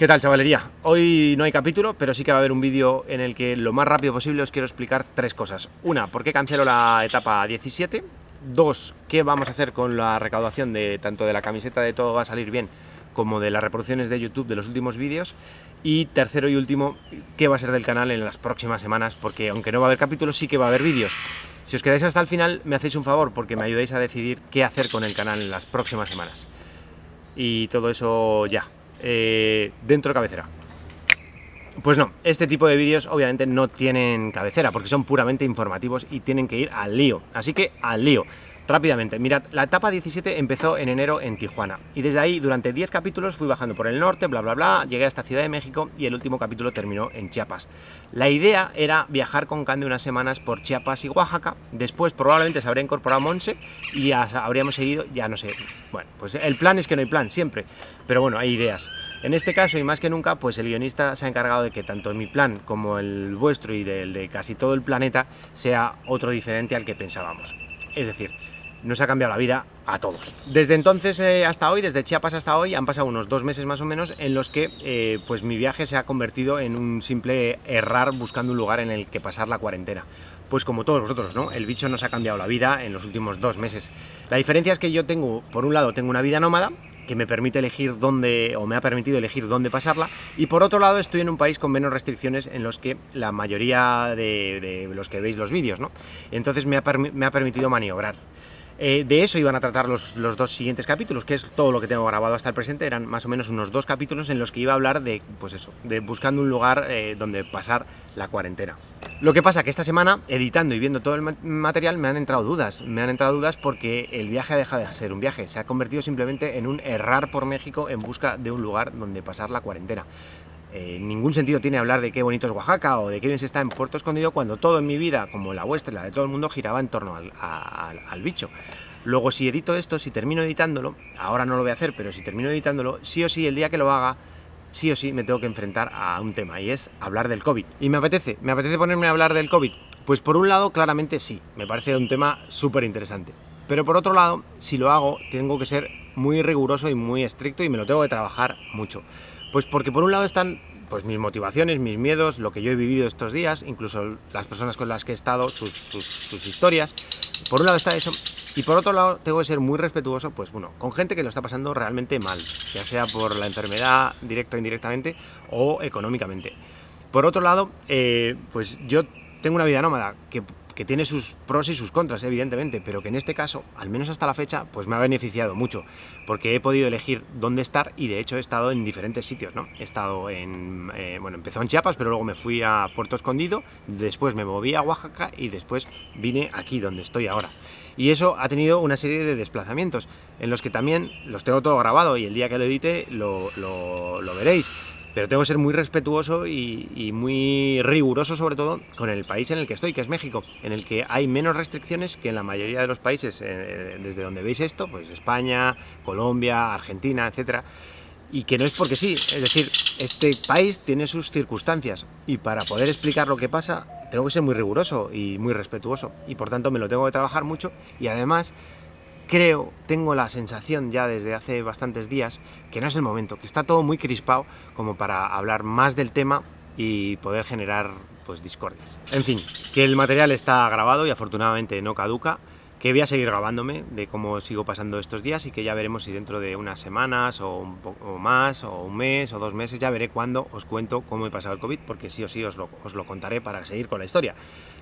¿Qué tal, chavalería? Hoy no hay capítulo, pero sí que va a haber un vídeo en el que lo más rápido posible os quiero explicar tres cosas. Una, por qué cancelo la etapa 17. Dos, qué vamos a hacer con la recaudación de tanto de la camiseta de Todo va a salir bien como de las reproducciones de YouTube de los últimos vídeos. Y tercero y último, qué va a ser del canal en las próximas semanas, porque aunque no va a haber capítulos, sí que va a haber vídeos. Si os quedáis hasta el final, me hacéis un favor, porque me ayudáis a decidir qué hacer con el canal en las próximas semanas. Y todo eso ya. Dentro de cabecera. Pues no, este tipo de vídeos obviamente no tienen cabecera porque son puramente informativos y tienen que ir al lío. Así que al lío. Rápidamente, mirad, la etapa 17 empezó en enero en Tijuana y desde ahí durante 10 capítulos fui bajando por el norte, bla bla bla, llegué hasta Ciudad de México y el último capítulo terminó en Chiapas. La idea era viajar con Cande unas semanas por Chiapas y Oaxaca, después probablemente se habría incorporado Monse y ya habríamos seguido, ya no sé, bueno, pues el plan es que no hay plan, siempre, pero bueno, hay ideas. En este caso, y más que nunca, pues el guionista se ha encargado de que tanto mi plan como el vuestro y el de casi todo el planeta sea otro diferente al que pensábamos. Es decir, nos ha cambiado la vida a todos. Desde entonces hasta hoy, desde Chiapas hasta hoy, han pasado unos 2 meses más o menos en los que pues mi viaje se ha convertido en un simple errar buscando un lugar en el que pasar la cuarentena. Pues como todos vosotros, ¿no? El bicho nos ha cambiado la vida en los últimos 2 meses. La diferencia es que yo tengo, por un lado, tengo una vida nómada, que me permite elegir dónde, o me ha permitido elegir dónde pasarla, y por otro lado estoy en un país con menos restricciones en los que la mayoría de los que veis los vídeos, ¿no? Entonces me ha permitido maniobrar. De eso iban a tratar los 2 siguientes capítulos, que es todo lo que tengo grabado hasta el presente. Eran más o menos unos 2 capítulos en los que iba a hablar de, pues eso, de buscando un lugar donde pasar la cuarentena. Lo que pasa que esta semana, editando y viendo todo el material, me han entrado dudas. Me han entrado dudas porque el viaje ha dejado de ser un viaje, se ha convertido simplemente en un errar por México en busca de un lugar donde pasar la cuarentena. Ningún sentido tiene hablar de qué bonito es Oaxaca o de qué bien se está en Puerto Escondido cuando todo en mi vida, como la vuestra y la de todo el mundo, giraba en torno al bicho. Luego, si edito esto, si termino editándolo, ahora no lo voy a hacer, pero si termino editándolo, sí o sí, el día que lo haga, sí o sí me tengo que enfrentar a un tema, y es hablar del COVID. ¿Y me apetece ponerme a hablar del COVID? Pues por un lado, claramente sí, me parece un tema súper interesante. Pero por otro lado, si lo hago, tengo que ser muy riguroso y muy estricto y me lo tengo que trabajar mucho. Pues porque por un lado están pues mis motivaciones, mis miedos, lo que yo he vivido estos días, incluso las personas con las que he estado, sus historias. Por un lado está eso, y por otro lado tengo que ser muy respetuoso, pues bueno, con gente que lo está pasando realmente mal, ya sea por la enfermedad, directa o indirectamente, o económicamente. Por otro lado, pues yo tengo una vida nómada que tiene sus pros y sus contras, evidentemente, pero que en este caso, al menos hasta la fecha, pues me ha beneficiado mucho, porque he podido elegir dónde estar y de hecho he estado en diferentes sitios, ¿no? He estado en, bueno, empezó en Chiapas, pero luego me fui a Puerto Escondido, después me moví a Oaxaca y después vine aquí donde estoy ahora. Y eso ha tenido una serie de desplazamientos, en los que también los tengo todo grabado y el día que lo edite lo veréis. Pero tengo que ser muy respetuoso y muy riguroso, sobre todo, con el país en el que estoy, que es México, en el que hay menos restricciones que en la mayoría de los países, desde donde veis esto, pues España, Colombia, Argentina, etcétera, y que no es porque sí, es decir, este país tiene sus circunstancias, y para poder explicar lo que pasa, tengo que ser muy riguroso y muy respetuoso, y por tanto me lo tengo que trabajar mucho, y además tengo la sensación ya desde hace bastantes días que no es el momento, que está todo muy crispado como para hablar más del tema y poder generar pues discordias. En fin, que el material está grabado y afortunadamente no caduca, que voy a seguir grabándome de cómo sigo pasando estos días y que ya veremos si dentro de unas semanas o un poco más, o un mes o 2 meses, ya veré cuándo os cuento cómo he pasado el COVID, porque sí o sí os lo contaré para seguir con la historia.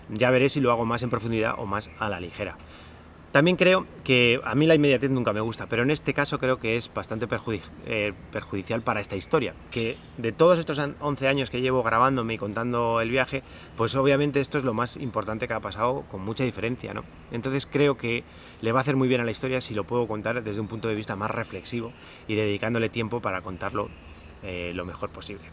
Ya veré si lo hago más en profundidad o más a la ligera. También creo que a mí la inmediatez nunca me gusta, pero en este caso creo que es bastante perjudicial para esta historia, que de todos estos 11 años que llevo grabándome y contando el viaje, pues obviamente esto es lo más importante que ha pasado con mucha diferencia, ¿no? Entonces creo que le va a hacer muy bien a la historia si lo puedo contar desde un punto de vista más reflexivo y dedicándole tiempo para contarlo lo mejor posible.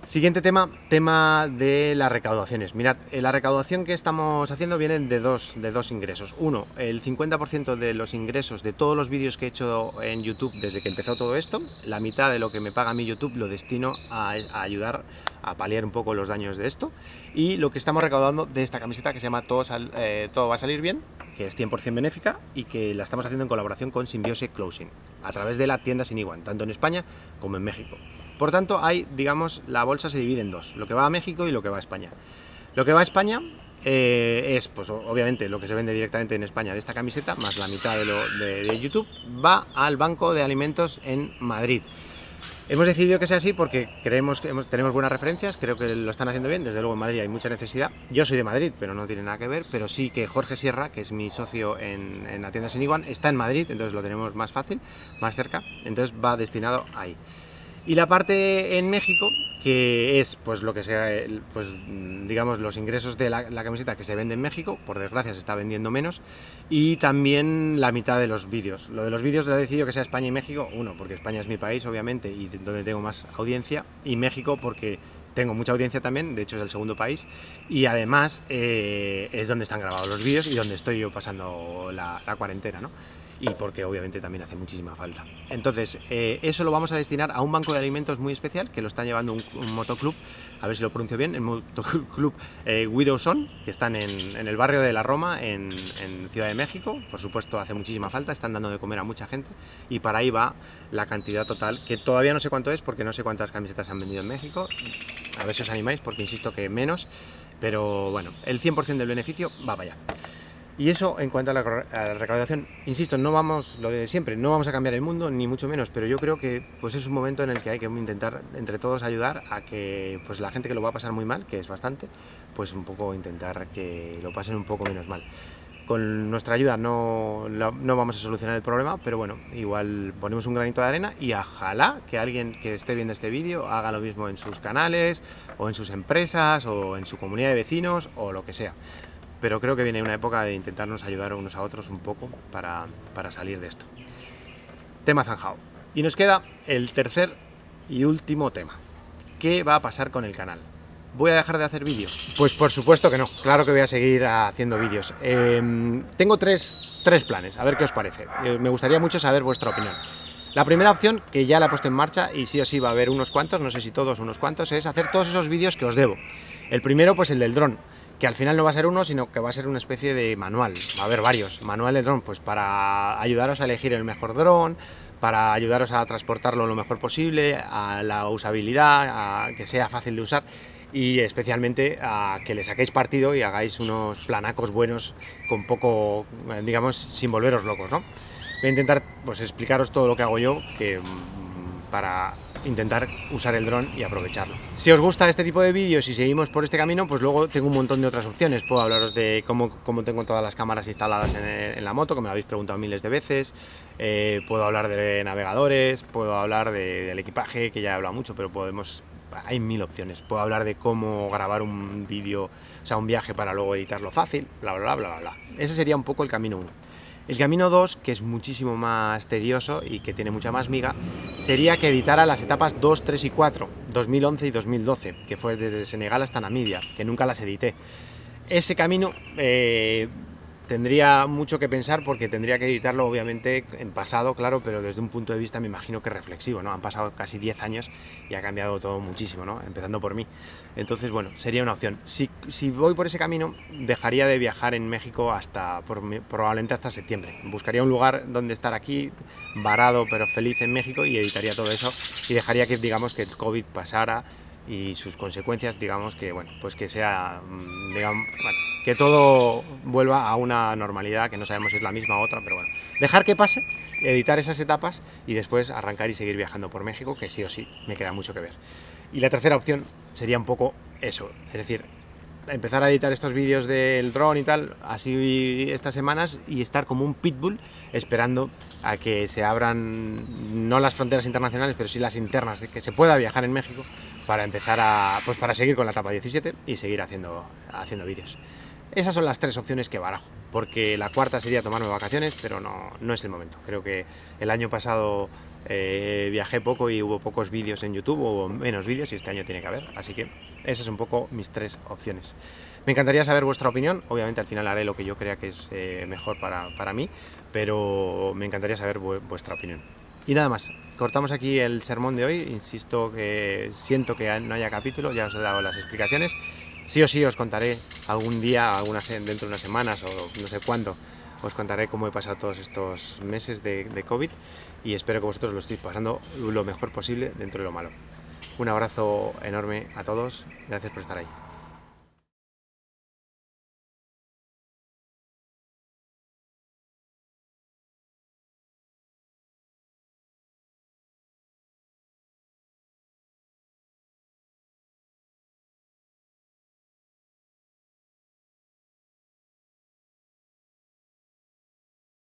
Siguiente tema de las recaudaciones. Mirad, la recaudación que estamos haciendo viene de dos ingresos. Uno, el 50% de los ingresos de todos los vídeos que he hecho en YouTube desde que empezó todo esto, la mitad de lo que me paga mi YouTube lo destino a ayudar a paliar un poco los daños de esto. Y lo que estamos recaudando de esta camiseta que se llama Todo va a salir bien, que es 100% benéfica y que la estamos haciendo en colaboración con Symbiose Clothing, a través de la tienda Sin Igual, tanto en España como en México. Por tanto, digamos, la bolsa se divide en dos, lo que va a México y lo que va a España. Lo que va a España es, pues obviamente, lo que se vende directamente en España de esta camiseta, más la mitad de YouTube, va al Banco de Alimentos en Madrid. Hemos decidido que sea así porque creemos que tenemos buenas referencias, creo que lo están haciendo bien, desde luego en Madrid hay mucha necesidad. Yo soy de Madrid, pero no tiene nada que ver, pero sí que Jorge Sierra, que es mi socio en la tienda Siniguan, está en Madrid, entonces lo tenemos más fácil, más cerca, entonces va destinado ahí. Y la parte en México, que es pues lo que sea, pues digamos los ingresos de la camiseta que se vende en México, por desgracia se está vendiendo menos, y también la mitad de los vídeos. Lo de los vídeos lo he decidido que sea España y México, uno, porque España es mi país, obviamente, y donde tengo más audiencia, y México porque tengo mucha audiencia también, de hecho es el segundo país, y además es donde están grabados los vídeos y donde estoy yo pasando la cuarentena, ¿no? Y porque obviamente también hace muchísima falta. Entonces, eso lo vamos a destinar a un banco de alimentos muy especial que lo está llevando un motoclub, a ver si lo pronuncio bien, el motoclub Widow's On, que están en el barrio de la Roma, en Ciudad de México. Por supuesto, hace muchísima falta, están dando de comer a mucha gente y para ahí va la cantidad total, que todavía no sé cuánto es porque no sé cuántas camisetas han vendido en México. A ver si os animáis, porque insisto que menos, pero bueno, el 100% del beneficio va para allá. Y eso en cuanto a la recaudación, insisto, no vamos, lo de siempre, no vamos a cambiar el mundo, ni mucho menos, pero yo creo que pues es un momento en el que hay que intentar entre todos ayudar a que pues la gente que lo va a pasar muy mal, que es bastante, pues un poco intentar que lo pasen un poco menos mal. Con nuestra ayuda no vamos a solucionar el problema, pero bueno, igual ponemos un granito de arena y ojalá que alguien que esté viendo este vídeo haga lo mismo en sus canales, o en sus empresas, o en su comunidad de vecinos, o lo que sea. Pero creo que viene una época de intentarnos ayudar unos a otros un poco para salir de esto. Tema zanjado. Y nos queda el tercer y último tema. ¿Qué va a pasar con el canal? ¿Voy a dejar de hacer vídeos? Pues por supuesto que no, claro que voy a seguir haciendo vídeos. Tengo tres planes, a ver qué os parece. Me gustaría mucho saber vuestra opinión. La primera opción, que ya la he puesto en marcha y sí o sí va a haber unos cuantos, no sé si todos, unos cuantos, es hacer todos esos vídeos que os debo. El primero, pues el del dron, que al final no va a ser uno, sino que va a ser una especie de manual. Va a haber varios. Manual de dron, pues para ayudaros a elegir el mejor dron, para ayudaros a transportarlo lo mejor posible, a la usabilidad, a que sea fácil de usar y especialmente a que le saquéis partido y hagáis unos planacos buenos con poco, digamos, sin volveros locos, ¿no? Voy a intentar pues explicaros todo lo que hago yo para intentar usar el dron y aprovecharlo. Si os gusta este tipo de vídeos y seguimos por este camino, pues luego tengo un montón de otras opciones. Puedo hablaros de cómo tengo todas las cámaras instaladas en la moto, que me lo habéis preguntado miles de veces. Puedo hablar de navegadores, puedo hablar del equipaje, que ya he hablado mucho, pero hay mil opciones. Puedo hablar de cómo grabar un vídeo, o sea, un viaje para luego editarlo fácil, bla, bla, bla, bla, bla. Ese sería un poco el camino 1. El camino 2, que es muchísimo más tedioso y que tiene mucha más miga, sería que editara las etapas 2, 3 y 4, 2011 y 2012, que fue desde Senegal hasta Namibia, que nunca las edité. Ese camino tendría mucho que pensar porque tendría que editarlo obviamente en pasado, claro, pero desde un punto de vista me imagino que reflexivo, ¿no? Han pasado casi 10 años y ha cambiado todo muchísimo, ¿no? Empezando por mí. Entonces, bueno, sería una opción. Si voy por ese camino, dejaría de viajar en México probablemente hasta septiembre. Buscaría un lugar donde estar aquí, varado pero feliz en México, y editaría todo eso y dejaría que, digamos, que el COVID pasara y sus consecuencias, digamos que, bueno, pues que sea, digamos, bueno, que todo vuelva a una normalidad que no sabemos si es la misma o otra, pero bueno, dejar que pase, editar esas etapas y después arrancar y seguir viajando por México, que sí o sí me queda mucho que ver. Y la tercera opción sería un poco eso, es decir, empezar a editar estos vídeos del dron y tal, así estas semanas, y estar como un pitbull esperando a que se abran no las fronteras internacionales, pero sí las internas, que se pueda viajar en México para empezar para seguir con la etapa 17 y seguir haciendo vídeos. Esas son las tres opciones que barajo, porque la cuarta sería tomarme vacaciones, pero no es el momento. Creo que el año pasado viajé poco y hubo pocos vídeos en YouTube, o menos vídeos, y este año tiene que haber, así que esas son un poco mis tres opciones. Me encantaría saber vuestra opinión, obviamente al final haré lo que yo crea que es mejor para mí, pero me encantaría saber vuestra opinión. Y nada más, cortamos aquí el sermón de hoy. Insisto que siento que no haya capítulo, ya os he dado las explicaciones. Sí o sí os contaré algún día, dentro de unas semanas o no sé cuándo, os contaré cómo he pasado todos estos meses de COVID, y espero que vosotros lo estéis pasando lo mejor posible dentro de lo malo. Un abrazo enorme a todos, gracias por estar ahí.